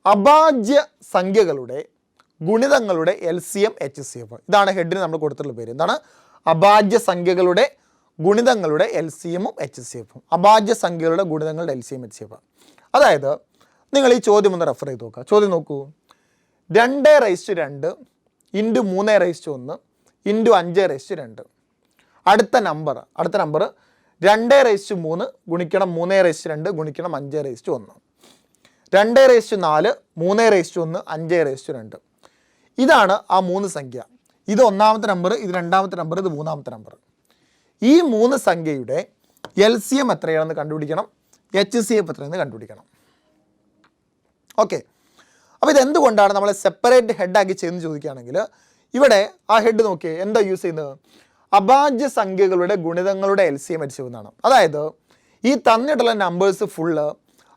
അഭാജ്യ സംഖ്യകളുടെ ഗുണിതങ്ങളുടെ LCM HCF. ഇതാണ് ഹെഡിന് നമ്മൾ കൊടുത്തിട്ടുള്ള പേര്. എന്താണ്? അഭാജ്യ സംഖ്യകളുടെ ഗുണിതങ്ങളുടെ LCMഉം HCFഉം. അഭാജ്യ സംഖ്യകളുടെ ഗുണിതങ്ങളുടെ LCM HCF. അതായത് നിങ്ങൾ ഈ ചോദ്യം ഒന്ന് റെഫർ ചെയ്ത് നോക്കുക. ചോദ്യം നോക്കൂ. 2/2 ഇൻറ്റു 3/1 ഇൻറ്റു 5/2. അടുത്ത നമ്പർ 2/3 ഗുണിക്കണം 3/2 ഗുണിക്കണം 5/1. 2/4 3/1 5/2. ഇതാണ് ആ 3 സംഖ്യ. ഇത് ഒന്നാമത്തെ നമ്പർ, ഇത് രണ്ടാമത്തെ നമ്പർ, ഇത് മൂന്നാമത്തെ നമ്പർ. ഈ 3 സംഖ്യയുടെ LCM എത്രയാണെന്ന് കണ്ടുപിടിക്കണം, HCF എത്രയാണെന്ന് കണ്ടുപിടിക്കണം. ഓക്കെ, അപ്പോൾ ഇതെന്തുകൊണ്ടാണ് നമ്മൾ സെപ്പറേറ്റ് ഹെഡാക്കി ചെയ്യുന്നത് ചോദിക്കുകയാണെങ്കിൽ, ഇവിടെ ആ ഹെഡ് നോക്കിയേ എന്താ യൂസ് ചെയ്യുന്നത്? അഭാജ്യ സംഖ്യകളുടെ ഗുണിതങ്ങളുടെ LCM HCF എന്നാണ്. അതായത് ഈ തന്നിട്ടുള്ള നമ്പേഴ്സ് ഫുള്ള്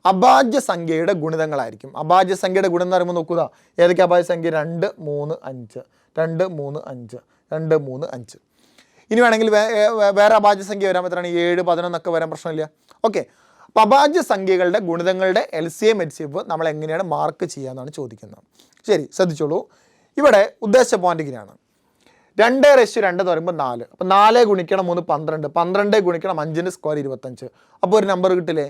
അഭാജ്യ സംഖ്യയുടെ ഗുണിതങ്ങളായിരിക്കും. അഭാജ്യ സംഖ്യയുടെ ഗുണം എന്ന് പറയുമ്പോൾ നോക്കുക, ഏതൊക്കെ അഭാജ്യ സംഖ്യ? 2, 3, 5, 2, 3, 5, 2, 3, 5. ഇനി വേണമെങ്കിൽ വേറെ അഭാജ്യ സംഖ്യ വരാൻ പറ്റുകയാണ് 7, 11 ഒക്കെ വരാൻ പ്രശ്നമില്ല. ഓക്കെ, അപ്പോൾ അഭാജ്യ സംഖ്യകളുടെ ഗുണിതങ്ങളുടെ LCM HCF നമ്മൾ എങ്ങനെയാണ് മാർക്ക് ചെയ്യാമെന്നാണ് ചോദിക്കുന്നത്. ശരി, ശ്രദ്ധിച്ചോളൂ. ഇവിടെ ഉദ്ദേശ പോയിന്റ് ഇങ്ങനെയാണ്. 2/2 എന്ന് പറയുമ്പോൾ 4. അപ്പോൾ 4 ഗുണിക്കണം 3 12, 12 ഗുണിക്കണം 5ൻ്റെ സ്ക്വയർ 25. അപ്പോൾ ഒരു നമ്പർ കിട്ടില്ലേ?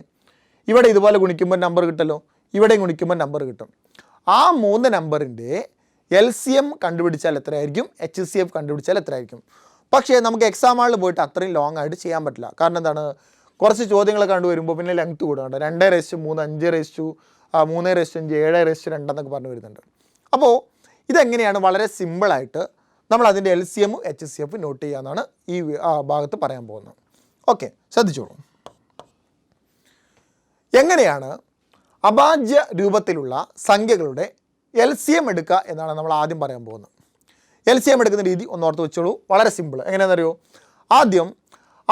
ഇവിടെ ഇതുപോലെ ഗുണിക്കുമ്പോൾ നമ്പർ കിട്ടല്ലോ, ഇവിടെ ഗുണിക്കുമ്പോൾ നമ്പർ കിട്ടും. ആ 3 നമ്പറിൻ്റെ LCM കണ്ടുപിടിച്ചാൽ എത്രയായിരിക്കും, HCF കണ്ടുപിടിച്ചാൽ എത്രയായിരിക്കും? പക്ഷേ നമുക്ക് എക്സാം ഹാളിൽ പോയിട്ട് അത്രയും ലോങ് ആയിട്ട് ചെയ്യാൻ പറ്റില്ല. കാരണം എന്താണ്? കുറച്ച് ചോദ്യങ്ങൾ കണ്ടുവരുമ്പോൾ പിന്നെ ലെങ്ത് കൂടുന്നുണ്ട്. 2/3 5/3 3/5 7/2 എന്നൊക്കെ പറഞ്ഞു വരുന്നുണ്ട്. അപ്പോൾ ഇതെങ്ങനെയാണ് വളരെ സിമ്പിളായിട്ട് നമ്മൾ അതിൻ്റെ LCM HCF നോട്ട് ചെയ്യാമെന്നാണ് ഈ ഭാഗത്ത് പറയാൻ പോകുന്നത്. ഓക്കെ, ശ്രദ്ധിച്ചോളൂ. എങ്ങനെയാണ് അഭാജ്യ രൂപത്തിലുള്ള സംഖ്യകളുടെ LCM എടുക്കുക എന്നാണ് നമ്മൾ ആദ്യം പറയാൻ പോകുന്നത്. LCM എടുക്കുന്ന രീതി ഒന്നോർത്ത് വെച്ചോളൂ, വളരെ സിമ്പിൾ. എങ്ങനെയാണെന്നറിയോ? ആദ്യം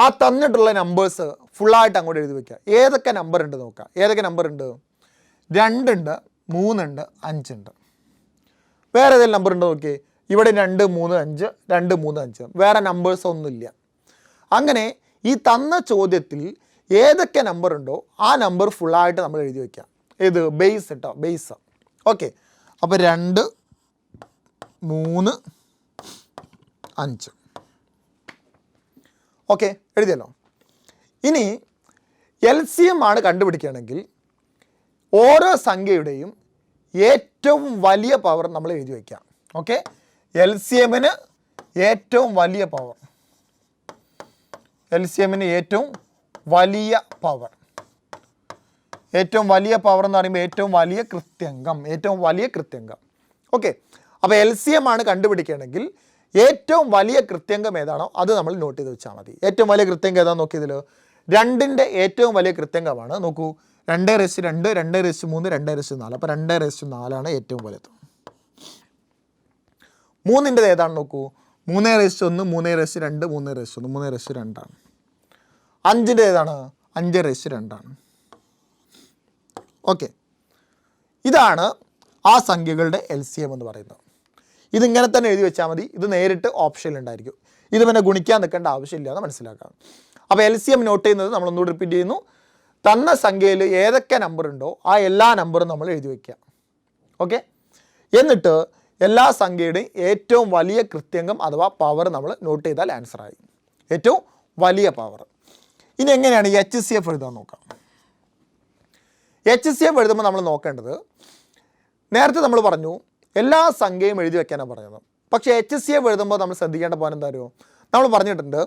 ആ തന്നിട്ടുള്ള നമ്പേഴ്സ് ഫുള്ളായിട്ട് അങ്ങോട്ട് എഴുതി വയ്ക്കുക. ഏതൊക്കെ നമ്പർ ഉണ്ട് നോക്കുക. ഏതൊക്കെ നമ്പർ ഉണ്ട്? 2 ഉണ്ട്, 3 ഉണ്ട്, 5 ഉണ്ട്. വേറെ ഏതെങ്കിലും നമ്പർ ഉണ്ടോ നോക്കിയേ. ഇവിടെ 2, 3, 5, 2, 3, 5. വേറെ നമ്പേഴ്സ് ഒന്നുമില്ല. അങ്ങനെ ഈ തന്ന ചോദ്യത്തിൽ ഏതൊക്കെ നമ്പർ ഉണ്ടോ ആ നമ്പർ ഫുള്ളായിട്ട് നമ്മൾ എഴുതി വയ്ക്കാം. ഏത്? ബേസ് കേട്ടോ, ബേസ്. ഓക്കെ, അപ്പോൾ 2, 3, 5. ഓക്കെ, എഴുതിയല്ലോ. ഇനി LCM ആണ് കണ്ടുപിടിക്കുകയാണെങ്കിൽ ഓരോ സംഖ്യയുടെയും ഏറ്റവും വലിയ പവർ നമ്മൾ എഴുതി വയ്ക്കാം. ഓക്കെ, LCMന് ഏറ്റവും വലിയ പവർ, LCMന് ഏറ്റവും വലിയ പവർ, ഏറ്റവും വലിയ പവർ എന്ന് പറയുമ്പോൾ ഏറ്റവും വലിയ കൃത്യംഗം, ഏറ്റവും വലിയ കൃത്യംഗം. ഓക്കെ, അപ്പോൾ LCM ആണ് കണ്ടുപിടിക്കുകയാണെങ്കിൽ ഏറ്റവും വലിയ കൃത്യംഗം ഏതാണോ അത് നമ്മൾ നോട്ട് ചെയ്ത് വെച്ചാൽ മതി. ഏറ്റവും വലിയ കൃത്യംഗം ഏതാണെന്ന് നോക്കിയതിൽ 2ൻ്റെ ഏറ്റവും വലിയ കൃത്യംഗമാണ്. നോക്കൂ, 2/2, 2/3, 2/4. അപ്പോൾ 2/4 ഏറ്റവും വലുത്. 3ൻ്റെ ഏതാണ് നോക്കൂ, 3/1, 3/2, 3/1, 3/2. 5ൻ്റെ ഏതാണ്? 5/2. ഓക്കെ, ഇതാണ് ആ സംഖ്യകളുടെ LCM എന്ന് പറയുന്നത്. ഇതിങ്ങനെ തന്നെ എഴുതി വെച്ചാൽ മതി. ഇത് നേരിട്ട് ഓപ്ഷനിൽ ഉണ്ടായിരിക്കും. ഇത് പിന്നെ ഗുണിക്കാൻ നിൽക്കേണ്ട ആവശ്യമില്ല എന്ന് മനസ്സിലാക്കാം. അപ്പോൾ LCM നോട്ട് ചെയ്യുന്നത് നമ്മളൊന്നുകൂടി റിപ്പീറ്റ് ചെയ്യുന്നു. തന്ന സംഖ്യയിൽ ഏതൊക്കെ നമ്പർ ഉണ്ടോ ആ എല്ലാ നമ്പറും നമ്മൾ എഴുതി വയ്ക്കുക. ഓക്കെ, എന്നിട്ട് എല്ലാ സംഖ്യയുടെയും ഏറ്റവും വലിയ കൃത്യംഗം അഥവാ പവർ നമ്മൾ നോട്ട് ചെയ്താൽ ആൻസറായി. ഏറ്റവും വലിയ പവർ. ഇനി എങ്ങനെയാണ് HCF എഴുതാൻ നോക്കാം. HCF എഴുതുമ്പോൾ നമ്മൾ നോക്കേണ്ടത്, നേരത്തെ നമ്മൾ പറഞ്ഞു എല്ലാ സംഖ്യയും എഴുതി വെക്കാനാണ് പറഞ്ഞത്. പക്ഷേ HCF എഴുതുമ്പോൾ നമ്മൾ ശ്രദ്ധിക്കേണ്ട പോയിന്റ് എന്താ അറിയോ? നമ്മൾ പറഞ്ഞിട്ടുണ്ട്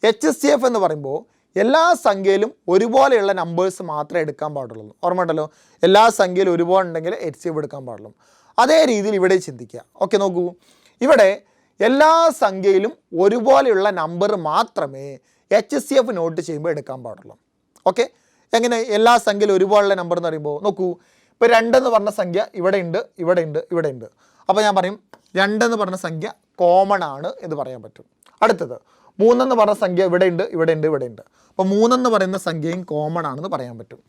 HCF എന്ന് പറയുമ്പോൾ എല്ലാ സംഖ്യയിലും ഒരുപോലെയുള്ള നമ്പേഴ്സ് മാത്രമേ എടുക്കാൻ പാടുള്ളൂ. ഓർമ്മ ഉണ്ടല്ലോ, എല്ലാ സംഖ്യയിലും ഒരുപോലെ ഉണ്ടെങ്കിൽ HCF എടുക്കാൻ പാടുള്ളൂ. അതേ രീതിയിൽ ഇവിടെ ചിന്തിക്കുക. ഓക്കെ, നോക്കൂ, ഇവിടെ എല്ലാ സംഖ്യയിലും ഒരുപോലെയുള്ള നമ്പർ മാത്രമേ HCF നോട്ട് ചെയ്യുമ്പോൾ എടുക്കാൻ പാടുള്ളൂ. ഓക്കെ, എങ്ങനെ എല്ലാ സംഖ്യയിലും ഒരുപോലെയുള്ള നമ്പർ എന്ന് പറയുമ്പോൾ നോക്കൂ, ഇപ്പോൾ 2 എന്ന് പറഞ്ഞ സംഖ്യ ഇവിടെ ഉണ്ട്, ഇവിടെ ഉണ്ട്, ഇവിടെ ഉണ്ട്. അപ്പോൾ ഞാൻ പറയും 2 എന്ന് പറഞ്ഞ സംഖ്യ കോമൺ ആണ് എന്ന് പറയാൻ പറ്റും. അടുത്തത് 3 എന്ന് പറഞ്ഞ സംഖ്യ ഇവിടെ ഉണ്ട്, ഇവിടെ ഉണ്ട്, ഇവിടെ ഉണ്ട്. അപ്പോൾ 3 എന്ന് പറയുന്ന സംഖ്യയും കോമൺ ആണെന്ന് പറയാൻ പറ്റും.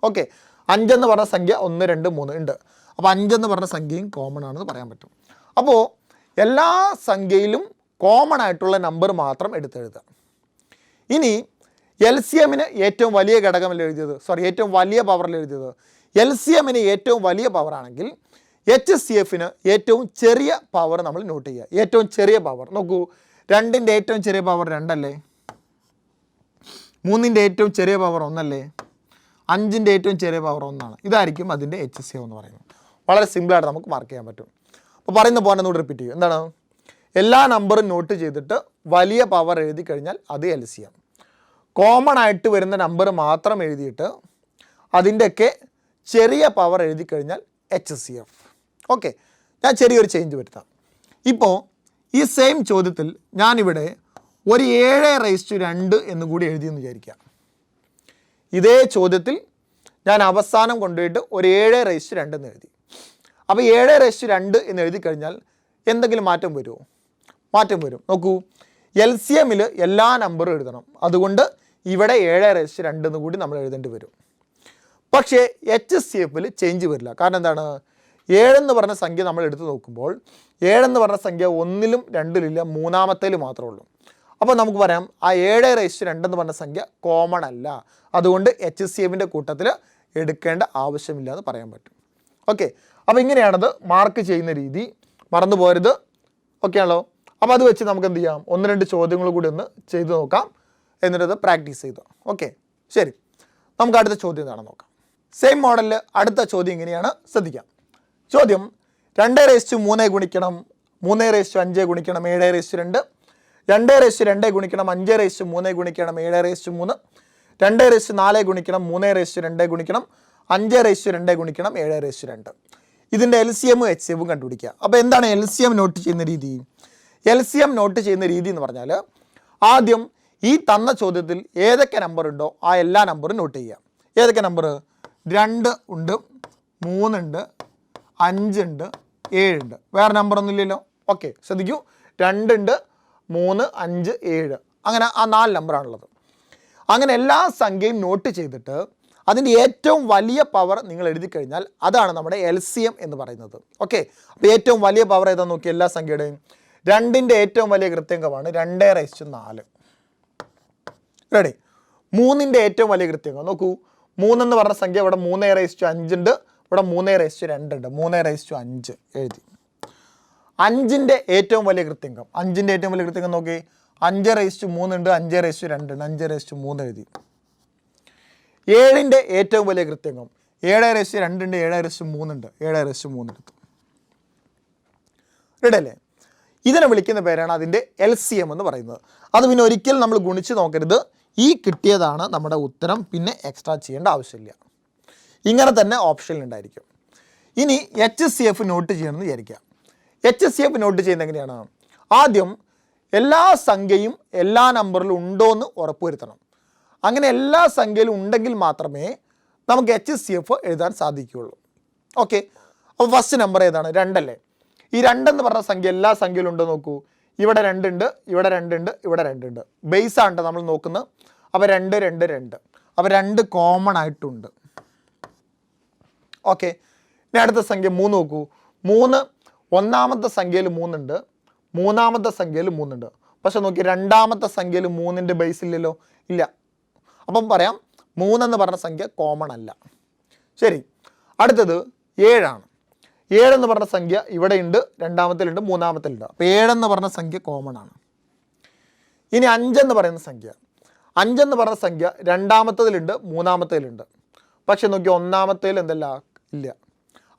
ഓക്കെ, 5 എന്ന് പറഞ്ഞ സംഖ്യ 1, 2, 3 ഉണ്ട്. അപ്പോൾ 5 എന്ന് പറഞ്ഞ സംഖ്യയും കോമൺ ആണെന്ന് പറയാൻ പറ്റും. അപ്പോൾ എല്ലാ സംഖ്യയിലും കോമൺ ആയിട്ടുള്ള നമ്പർ മാത്രം എടുത്തെഴുതുക. ഇനി LCMന് ഏറ്റവും വലിയ ഘടകമല്ല എഴുതിയത്, ഏറ്റവും വലിയ പവറിൽ എഴുതിയത്. LCMന് ഏറ്റവും വലിയ പവർ ആണെങ്കിൽ HCFന് ഏറ്റവും ചെറിയ പവർ നമ്മൾ നോട്ട് ചെയ്യുക. ഏറ്റവും ചെറിയ പവർ നോക്കൂ, 2ൻ്റെ ഏറ്റവും ചെറിയ പവർ 2 അല്ലേ, 3ൻ്റെ ഏറ്റവും ചെറിയ പവർ 1 അല്ലേ, 5ൻ്റെ ഏറ്റവും ചെറിയ പവർ 1 ആണ്. ഇതായിരിക്കും അതിൻ്റെ HCF എന്ന് പറയുന്നത്. വളരെ സിമ്പിളായിട്ട് നമുക്ക് മാർക്ക് ചെയ്യാൻ പറ്റും. അപ്പോൾ പറയുന്ന പോയിന്റ് ഒന്നുകൂടി റിപ്പീറ്റ് ചെയ്യും. എന്താണ്? എല്ലാ നമ്പറും നോട്ട് ചെയ്തിട്ട് വലിയ പവർ എഴുതി കഴിഞ്ഞാൽ അത് LCM. കോമൺ ആയിട്ട് വരുന്ന നമ്പർ മാത്രം എഴുതിയിട്ട് അതിൻ്റെയൊക്കെ ചെറിയ പവർ എഴുതി കഴിഞ്ഞാൽ HCF. ഓക്കെ, ഞാൻ ചെറിയൊരു ചേഞ്ച് വരുത്താം. ഇപ്പോൾ ഈ സെയിം ചോദ്യത്തിൽ ഞാനിവിടെ ഒരു 7⁻2 എന്ന് കൂടി എഴുതിയെന്ന് വിചാരിക്കാം. ഇതേ ചോദ്യത്തിൽ ഞാൻ അവസാനം കൊണ്ടുപോയിട്ട് ഒരു 7⁻2 എന്ന് എഴുതി. അപ്പോൾ 7⁻2 എന്ന് എഴുതി കഴിഞ്ഞാൽ എന്തെങ്കിലും മാറ്റം വരുമോ? മാറ്റം വരും. നോക്കൂ, LCMൽ എല്ലാ നമ്പറും എഴുതണം. അതുകൊണ്ട് ഇവിടെ 7⁻2 എന്ന് കൂടി നമ്മൾ എഴുതേണ്ടി വരും. പക്ഷേ HCFൽ ചേഞ്ച് വരില്ല. കാരണം എന്താണ്? 7 എന്ന് പറഞ്ഞ സംഖ്യ നമ്മൾ എടുത്ത് നോക്കുമ്പോൾ 7 എന്ന് പറഞ്ഞ സംഖ്യ 1ലും 2ലും മൂന്നാമത്തേൽ മാത്രമേ ഉള്ളൂ. അപ്പോൾ നമുക്ക് പറയാം ആ 7⁻2 എന്ന് പറഞ്ഞ സംഖ്യ കോമൺ അല്ല. അതുകൊണ്ട് HCFൻ്റെ കൂട്ടത്തിൽ എടുക്കേണ്ട ആവശ്യമില്ല എന്ന് പറയാൻ പറ്റും. ഓക്കെ, അപ്പോൾ ഇങ്ങനെയാണത് മാർക്ക് ചെയ്യുന്ന രീതി. മറന്നു പോരുത്. ഓക്കെ ആണല്ലോ? അപ്പോൾ അത് വെച്ച് നമുക്ക് എന്ത് ചെയ്യാം, 1-2 ചോദ്യങ്ങൾ കൂടി ഒന്ന് ചെയ്ത് നോക്കാം, എന്നിട്ടത് പ്രാക്ടീസ് ചെയ്തോ. ഓക്കെ, ശരി. നമുക്ക് അടുത്ത ചോദ്യം എന്താണെന്ന് നോക്കാം. സെയിം മോഡലിൽ അടുത്ത ചോദ്യം ഇങ്ങനെയാണ്, ശ്രദ്ധിക്കാം. ചോദ്യം 2⁻3 ഗുണിക്കണം 3⁻5 ഗുണിക്കണം 7⁻2, 2⁻2 ഗുണിക്കണം 5⁻3 ഗുണിക്കണം 7⁻3, 2⁻4 ഗുണിക്കണം 3⁻2 ഗുണിക്കണം 5⁻2 ഗുണിക്കണം 7⁻2. ഇതിൻ്റെ LCMും HCFും കണ്ടുപിടിക്കുക. അപ്പോൾ എന്താണ് LCM നോട്ട് ചെയ്യുന്ന രീതി? LCM നോട്ട് ചെയ്യുന്ന രീതി എന്ന് പറഞ്ഞാൽ ആദ്യം ഈ തന്ന ചോദ്യത്തിൽ ഏതൊക്കെ നമ്പർ ഉണ്ടോ ആ എല്ലാ നമ്പറും നോട്ട് ചെയ്യുക. ഏതൊക്കെ നമ്പർ? 2 ഉണ്ട്, 3 ഉണ്ട്, 5 ഉണ്ട്, 7 ഉണ്ട്. വേറെ നമ്പറൊന്നും ഇല്ലല്ലോ. ഓക്കെ, ശ്രദ്ധിക്കൂ, 2 ഉണ്ട്, 3, 5, 7, അങ്ങനെ ആ 4 നമ്പറാണുള്ളത്. അങ്ങനെ എല്ലാ സംഖ്യയും നോട്ട് ചെയ്തിട്ട് അതിൻ്റെ ഏറ്റവും വലിയ പവർ നിങ്ങൾ എഴുതി കഴിഞ്ഞാൽ അതാണ് നമ്മുടെ LCM എന്ന് പറയുന്നത്. ഓക്കെ, അപ്പോൾ ഏറ്റവും വലിയ പവർ ഏതാണെന്ന് നോക്കി, എല്ലാ സംഖ്യയുടെയും 2ൻ്റെ ഏറ്റവും വലിയ കൃത്യങ്കമാണ് 2⁻4. റെഡി? 3ൻ്റെ ഏറ്റവും വലിയ കൃത്യങ്കം നോക്കൂ, 3 എന്ന് പറഞ്ഞ സംഖ്യ ഇവിടെ 3⁻5 ഉണ്ട്, ഇവിടെ 3⁻2 ഉണ്ട്, 3⁻5 എഴുതി. 5ൻ്റെ ഏറ്റവും വലിയ കൃത്യങ്കം, 5ൻ്റെ ഏറ്റവും വലിയ കൃത്യങ്കം നോക്കി, 5⁻3 ഉണ്ട്, 5⁻2 ഉണ്ട്, 5⁻3 എഴുതി. 7ൻ്റെ ഏറ്റവും വലിയ കൃത്യങ്കം 7⁻2 ഉണ്ട്, 7⁻3 ഉണ്ട്, 7⁻3 എടുത്തു. റെഡി അല്ലേ? ഇതിനെ വിളിക്കുന്ന പേരാണ് അതിൻ്റെ LCM എന്ന് പറയുന്നത്. അത് പിന്നെ ഒരിക്കലും നമ്മൾ ഗുണിച്ച് നോക്കരുത്. ഈ കിട്ടിയതാണ് നമ്മുടെ ഉത്തരം, പിന്നെ എക്സ്ട്രാ ചെയ്യേണ്ട ആവശ്യമില്ല. ഇങ്ങനെ തന്നെ ഓപ്ഷനിൽ ഉണ്ടായിരിക്കും. ഇനി HCF നോട്ട് ചെയ്യണമെന്ന് വിചാരിക്കാം. HCF നോട്ട് ചെയ്യുന്നത് എങ്ങനെയാണ്? ആദ്യം എല്ലാ സംഖ്യയും എല്ലാ നമ്പറിലും ഉണ്ടോ എന്ന് ഉറപ്പുവരുത്തണം. അങ്ങനെ എല്ലാ സംഖ്യയിലും ഉണ്ടെങ്കിൽ മാത്രമേ നമുക്ക് HCF എഴുതാൻ സാധിക്കുകയുള്ളൂ. ഓക്കെ, അപ്പോൾ ഫസ്റ്റ് നമ്പർ ഏതാണ്? 2 അല്ലേ? ഈ 2 എന്ന് പറഞ്ഞ സംഖ്യ എല്ലാ സംഖ്യയിലും ഉണ്ടോ നോക്കൂ. ഇവിടെ 2 ഉണ്ട്, ഇവിടെ 2 ഉണ്ട്, ഇവിടെ 2 ഉണ്ട്. ബേസാണ് നമ്മൾ നോക്കുന്നത്. അപ്പോൾ 2, 2, 2. അപ്പോൾ 2 കോമൺ ആയിട്ടുണ്ട്. ഓക്കെ, ഇനി അടുത്ത സംഖ്യ 3 നോക്കൂ. 3 ഒന്നാമത്തെ സംഖ്യയിൽ 3 ഉണ്ട്, മൂന്നാമത്തെ സംഖ്യയിൽ 3 ഉണ്ട്. പക്ഷെ നോക്കി, രണ്ടാമത്തെ സംഖ്യയിൽ 3ൻ്റെ ബേസ് ഇല്ലല്ലോ, ഇല്ല. അപ്പം പറയാം 3 എന്ന് പറഞ്ഞ സംഖ്യ കോമൺ അല്ല. ശരി, അടുത്തത് 7 ആണ്. 7 എന്ന് പറഞ്ഞ സംഖ്യ ഇവിടെ ഉണ്ട്, രണ്ടാമത്തിലുണ്ട്, മൂന്നാമത്തിലുണ്ട്. അപ്പോൾ 7 എന്ന് പറഞ്ഞ സംഖ്യ കോമൺ ആണ്. ഇനി 5 എന്ന് പറയുന്ന സംഖ്യ, 5 എന്ന് പറഞ്ഞ സംഖ്യ രണ്ടാമത്തതിലുണ്ട്, മൂന്നാമത്തേലുണ്ട്. പക്ഷെ നോക്കി, ഒന്നാമത്തേൽ എന്തല്ല, ഇല്ല.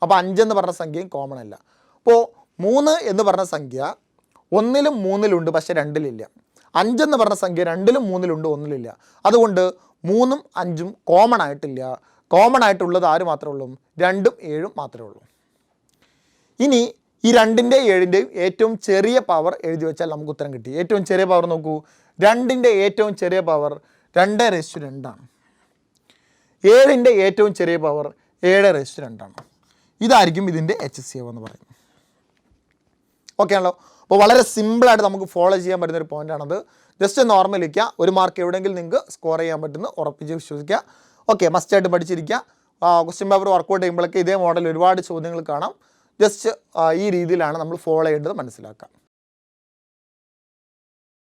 അപ്പോൾ 5 എന്ന് പറഞ്ഞ സംഖ്യയും കോമൺ അല്ല. അപ്പോൾ 3 എന്ന് പറഞ്ഞ സംഖ്യ 1ലും 3ലും ഉണ്ട്, പക്ഷെ 2ലില്ല. 5 എന്ന് പറഞ്ഞ സംഖ്യ 2ലും 3ലും ഉണ്ട്, 1ലില്ല. അതുകൊണ്ട് 3ഉം 5ഉം കോമൺ ആയിട്ടില്ല. കോമൺ ആയിട്ടുള്ളത് ആര് മാത്രമേ ഉള്ളൂ? 2ഉം 7ഉം മാത്രമേ ഉള്ളൂ. ഇനി ഈ 2ൻ്റെയും 7ൻ്റെയും ഏറ്റവും ചെറിയ പവർ എഴുതി വെച്ചാൽ നമുക്ക് ഉത്തരം കിട്ടി. ഏറ്റവും ചെറിയ പവർ നോക്കൂ, 2ൻ്റെ ഏറ്റവും ചെറിയ പവർ 2⁻2 ആണ്. 7ൻ്റെ ഏറ്റവും ചെറിയ പവർ 7⁻2 ആണ്. ഇതായിരിക്കും ഇതിൻ്റെ HCF എന്ന് പറയുന്നത്. ഓക്കെ ആണല്ലോ? അപ്പോൾ വളരെ സിമ്പിളായിട്ട് നമുക്ക് ഫോളോ ചെയ്യാൻ പറ്റുന്നൊരു പോയിൻ്റാണത്. ജസ്റ്റ് ഒന്ന് ഓർമ്മയിലിരിക്കുക. ഒരു മാർക്ക് എവിടെയെങ്കിലും നിങ്ങൾക്ക് സ്കോർ ചെയ്യാൻ പറ്റുന്ന ഉറപ്പിച്ച് വിശ്വസിക്കുക. ഓക്കെ, മസ്റ്റായിട്ട് പഠിച്ചിരിക്കുക. ക്വസ്റ്റ്യൻ പേപ്പർ വർക്കൗട്ട് ചെയ്യുമ്പോഴൊക്കെ ഇതേ മോഡൽ ഒരുപാട് ചോദ്യങ്ങൾ കാണാം. ജസ്റ്റ് ഈ രീതിയിലാണ് നമ്മൾ ഫോളോ ചെയ്യേണ്ടത്, മനസ്സിലാക്കുക.